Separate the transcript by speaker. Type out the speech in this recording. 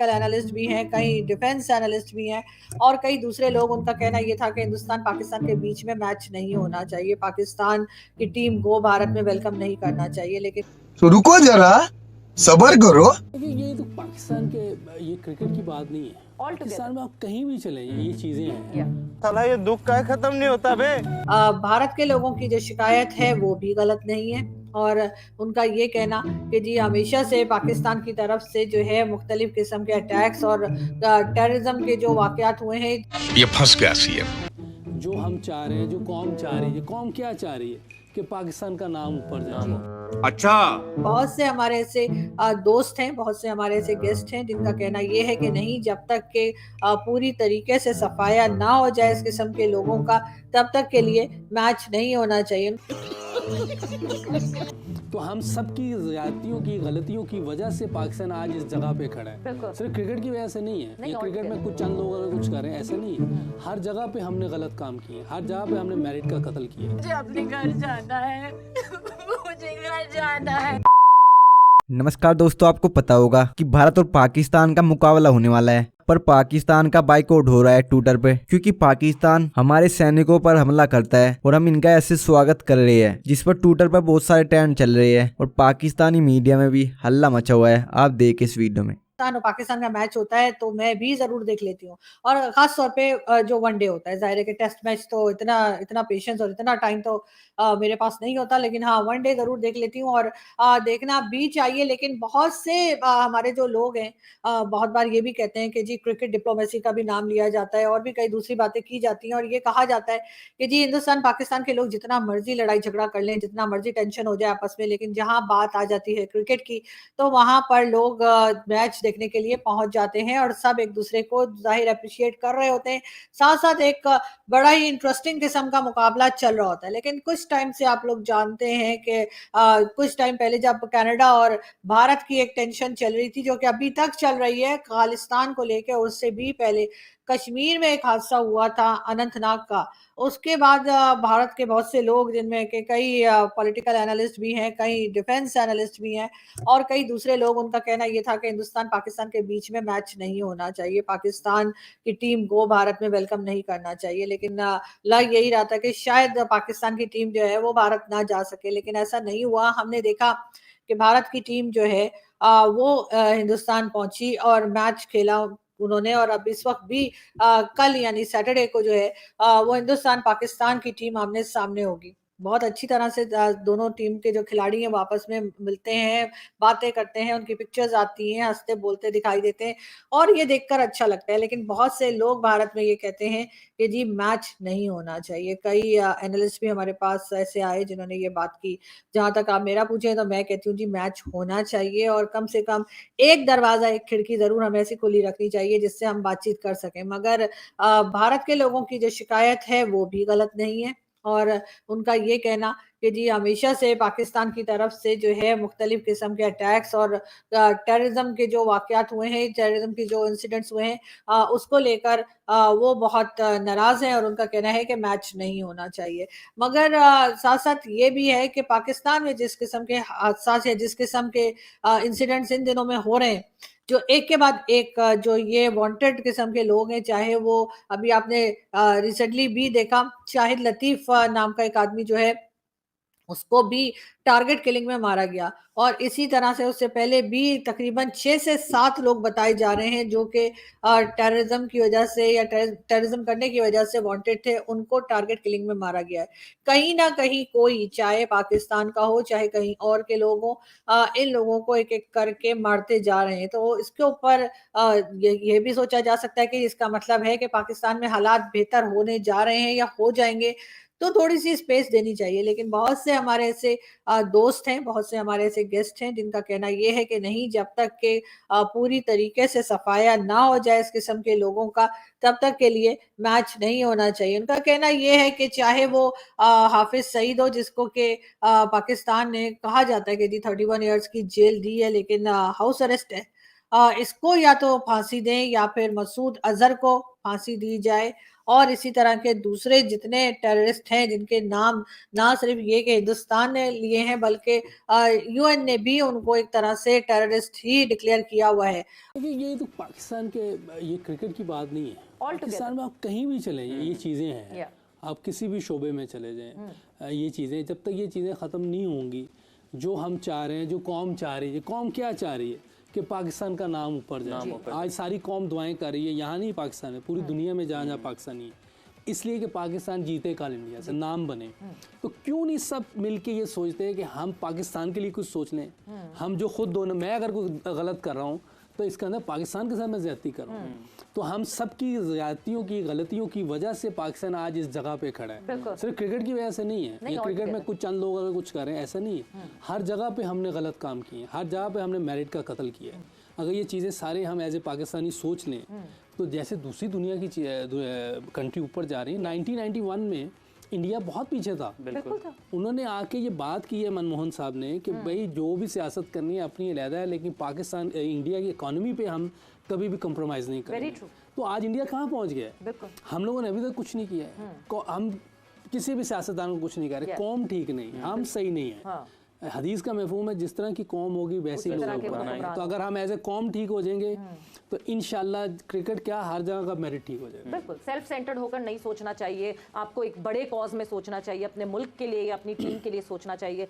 Speaker 1: Analyst भी हैं, कई डिफेंस एनालिस्ट भी हैं और कई दूसरे लोग। उनका कहना ये था कि हिंदुस्तान पाकिस्तान के बीच में मैच नहीं होना चाहिए, पाकिस्तान की टीम को भारत में वेलकम नहीं करना चाहिए। लेकिन
Speaker 2: तो रुको जरा, सबर करो।
Speaker 3: देखिए ये तो पाकिस्तान के ये क्रिकेट की बात नहीं है। पाकिस्तान में आप कहीं भी चले जाइए ये चीजें हैं।
Speaker 4: साला ये दुख का खत्म नहीं होता बे।
Speaker 1: भारत के लोगों की जो शिकायत है वो भी गलत नहीं है और उनका ये कहना कि जी हमेशा से पाकिस्तान की तरफ से जो है मुख्तलिफ किस्म के अटैक्स और टेररिज्म के जो वाकयात हुए हैं,
Speaker 5: ये फंस गया सीएम।
Speaker 3: जो हम चाह रहे हैं, जो कौम चाह रही है, कौम क्या चाह रही है कि पाकिस्तान का नाम ऊपर जाए।
Speaker 4: अच्छा,
Speaker 1: बहुत से हमारे ऐसे दोस्त हैं, बहुत से हमारे ऐसे गेस्ट हैं जिनका कहना ये है कि नहीं, जब तक के पूरी तरीके से सफाया ना हो जाए इस किस्म के लोगों का, तब तक के लिए मैच नहीं होना चाहिए।
Speaker 3: तो हम सबकी ज्यादतियों की गलतियों की वजह से पाकिस्तान आज इस जगह पे खड़ा है। सिर्फ क्रिकेट की वजह से नहीं है। ये क्रिकेट में कुछ चंद लोग अगर कुछ करें ऐसा नहीं है। हर जगह पे हमने गलत काम किए, हर जगह पे हमने मेरिट का कत्ल किया।
Speaker 6: मुझे अपने घर जाना है। मुझे घर जाना है।
Speaker 7: नमस्कार दोस्तों, आपको पता होगा कि भारत और पाकिस्तान का मुकाबला होने वाला है, पर पाकिस्तान का बाइकआउट हो रहा है ट्विटर पे, क्योंकि पाकिस्तान हमारे सैनिकों पर हमला करता है और हम इनका ऐसे स्वागत कर रहे हैं, जिस पर ट्विटर पर बहुत सारे ट्रेंड चल रहे हैं और पाकिस्तानी मीडिया में भी हल्ला मचा हुआ है। आप देख इस वीडियो में।
Speaker 1: और पाकिस्तान का मैच होता है तो मैं भी जरूर देख लेती हूँ, और खास तौर पे जो वनडे होता है, जाहिर है कि टेस्ट मैच तो इतना इतना पेशेंस और इतना टाइम तो मेरे पास नहीं होता, लेकिन हाँ वनडे जरूर देख लेती हूँ और देखना भी चाहिए। लेकिन बहुत से हमारे जो लोग हैं बहुत बार ये भी कहते हैं कि जी क्रिकेट डिप्लोमेसी का भी नाम लिया जाता है और भी कई दूसरी बातें की जाती हैं और ये कहा जाता है कि जी हिंदुस्तान पाकिस्तान के लोग जितना मर्जी लड़ाई झगड़ा कर लें, जितना मर्जी टेंशन हो जाए आपस में, लेकिन जहां बात आ जाती है क्रिकेट की तो वहां पर लोग मैच देखने के लिए पहुंच जाते हैं और सब एक दूसरे को जाहिर अप्रिशिएट कर रहे होते हैं। साथ साथ एक बड़ा ही इंटरेस्टिंग किस्म का मुकाबला चल रहा होता है। लेकिन कुछ टाइम से आप लोग जानते हैं कि कुछ टाइम पहले जब कनाडा और भारत की एक टेंशन चल रही थी, जो कि अभी तक चल रही है खालिस्तान को लेकर, उससे भी पहले कश्मीर में एक हादसा हुआ था अनंतनाग का। उसके बाद भारत के बहुत से लोग, जिनमें के कई पॉलिटिकल एनालिस्ट भी हैं, कई डिफेंस एनालिस्ट भी हैं और कई दूसरे लोग, उनका कहना ये था कि हिंदुस्तान पाकिस्तान के बीच में मैच नहीं होना चाहिए, पाकिस्तान की टीम को भारत में वेलकम नहीं करना चाहिए। लेकिन लग यही रहा था कि शायद पाकिस्तान की टीम जो है वो भारत ना जा सके, लेकिन ऐसा नहीं हुआ। हमने देखा कि भारत की टीम जो है वो हिंदुस्तान पहुंची और मैच खेला उन्होंने, और अब इस वक्त भी कल यानी सैटरडे को जो है वो हिंदुस्तान पाकिस्तान की टीम आमने सामने होगी। बहुत अच्छी तरह से दोनों टीम के जो खिलाड़ी हैं वो आपस में मिलते हैं, बातें करते हैं, उनकी पिक्चर्स आती हैं, हंसते बोलते दिखाई देते हैं और ये देखकर अच्छा लगता है। लेकिन बहुत से लोग भारत में ये कहते हैं कि जी मैच नहीं होना चाहिए। कई एनालिस्ट भी हमारे पास ऐसे आए जिन्होंने ये बात की। जहां तक आप मेरा पूछे तो मैं कहती हूँ जी मैच होना चाहिए और कम से कम एक दरवाजा, एक खिड़की जरूर हमें ऐसी खुली रखनी चाहिए जिससे हम बातचीत कर सकें। मगर भारत के लोगों की जो शिकायत है वो भी गलत नहीं है और उनका ये कहना कि जी हमेशा से पाकिस्तान की तरफ से जो है मुख्तलिफ किस्म के अटैक्स और टेररिज्म के जो वाकयात हुए हैं, टेररिज्म के जो इंसिडेंट्स हुए हैं उसको लेकर वो बहुत नाराज हैं और उनका कहना है कि मैच नहीं होना चाहिए। मगर साथ साथ ये भी है कि पाकिस्तान में जिस किस्म के हादसा या जिस किस्म के इंसिडेंट्स इन दिनों में हो रहे हैं, जो एक के बाद एक जो ये वांटेड किस्म के लोग हैं, चाहे वो अभी आपने रिसेंटली भी देखा शाहिद लतीफ नाम का एक आदमी जो है उसको भी टारगेट किलिंग में मारा गया, और इसी तरह से उससे पहले भी तकरीबन 6 से 7 लोग बताए जा रहे हैं जो कि टेररिज्म की वजह से या टेररिज्म करने की वजह से वांटेड थे, उनको टारगेट किलिंग में मारा गया है। कहीं ना कहीं कोई, चाहे पाकिस्तान का हो चाहे कहीं और के लोग हो, इन लोगों को एक एक करके मारते जा रहे हैं। तो इसके ऊपर ये भी सोचा जा सकता है कि इसका मतलब है कि पाकिस्तान में हालात बेहतर होने जा रहे हैं या हो जाएंगे, तो थोड़ी सी स्पेस देनी चाहिए। लेकिन बहुत से हमारे ऐसे दोस्त हैं, बहुत से हमारे ऐसे गेस्ट हैं जिनका कहना ये है कि नहीं, जब तक के पूरी तरीके से सफाया ना हो जाए इस किस्म के लोगों का, तब तक के लिए मैच नहीं होना चाहिए। उनका कहना ये है कि चाहे वो हाफिज सईद हो, जिसको के पाकिस्तान ने कहा जाता है कि जी 31 ईयर्स की जेल दी है, लेकिन हाउस अरेस्ट है, इसको या तो फांसी दें या फिर मसूद अजहर को फांसी दी जाए और इसी तरह के दूसरे जितने टेररिस्ट हैं जिनके नाम ना सिर्फ ये कि हिंदुस्तान ने लिए हैं बल्कि यूएन ने भी उनको एक तरह से टेररिस्ट ही डिक्लेयर किया हुआ है।
Speaker 3: देखिए ये तो पाकिस्तान के ये क्रिकेट की बात नहीं है, पाकिस्तान में आप कहीं भी चले जाएं ये चीज़ें हैं, आप किसी भी शोबे में चले जाएं ये चीज़ें, जब तक ये चीज़ें ख़त्म नहीं होंगी, जो हम चाह रहे हैं, जो कौम चाह रही है, कौम क्या चाह रही है कि पाकिस्तान का नाम ऊपर जाए। आज सारी कौम दुआएं कर रही है, यहाँ नहीं पाकिस्तान है, पूरी दुनिया में जहाँ जहाँ पाकिस्तानी है, इसलिए कि पाकिस्तान जीते कल इंडिया से, नाम बने। तो क्यों नहीं सब मिलके ये सोचते हैं कि हम पाकिस्तान के लिए कुछ सोच लें। हम जो खुद दोनों, मैं अगर कुछ गलत कर रहा हूँ तो इसके अंदर पाकिस्तान के साथ मैं ज़्यादती कर रहा हूँ, तो हम सब की ज़्यादतियों की गलतियों की वजह से पाकिस्तान आज इस जगह पे खड़ा है। सिर्फ क्रिकेट की वजह से नहीं है, ये क्रिकेट में कुछ चंद लोग अगर कुछ कर रहे हैं ऐसा नहीं है, हर जगह पे हमने गलत काम किए, हर जगह पे हमने मेरिट का कत्ल किया है। अगर ये चीज़ें सारे हम एज ए पाकिस्तानी सोच लें तो जैसे दूसरी दुनिया की कंट्री ऊपर जा रही है, 1991 में इंडिया बहुत पीछे था, बिल्कुल था। उन्होंने आके ये बात की है मनमोहन साहब ने कि भाई जो भी सियासत करनी है अपनी अलहदा है, लेकिन पाकिस्तान इंडिया की इकोनॉमी पे हम कभी भी कंप्रोमाइज़ नहीं करेंगे। तो आज इंडिया कहाँ पहुँच गया है, हम लोगों ने अभी तक कुछ नहीं किया है, हम किसी भी सियासतदान को कुछ नहीं कर रहे, कौम ठीक नहीं, हम सही नहीं है। हदीस का मफहूम है जिस तरह की कौम होगी वैसे ही लोग बनाएंगे। तो अगर हम एज ए कौम ठीक हो जाएंगे तो इंशाल्लाह क्रिकेट क्या हर जगह का मेरिट ठीक हो जाएगा।
Speaker 8: बिल्कुल सेल्फ सेंटर्ड होकर नहीं सोचना चाहिए, आपको एक बड़े कॉज में सोचना चाहिए, अपने मुल्क के लिए या अपनी टीम के लिए सोचना चाहिए।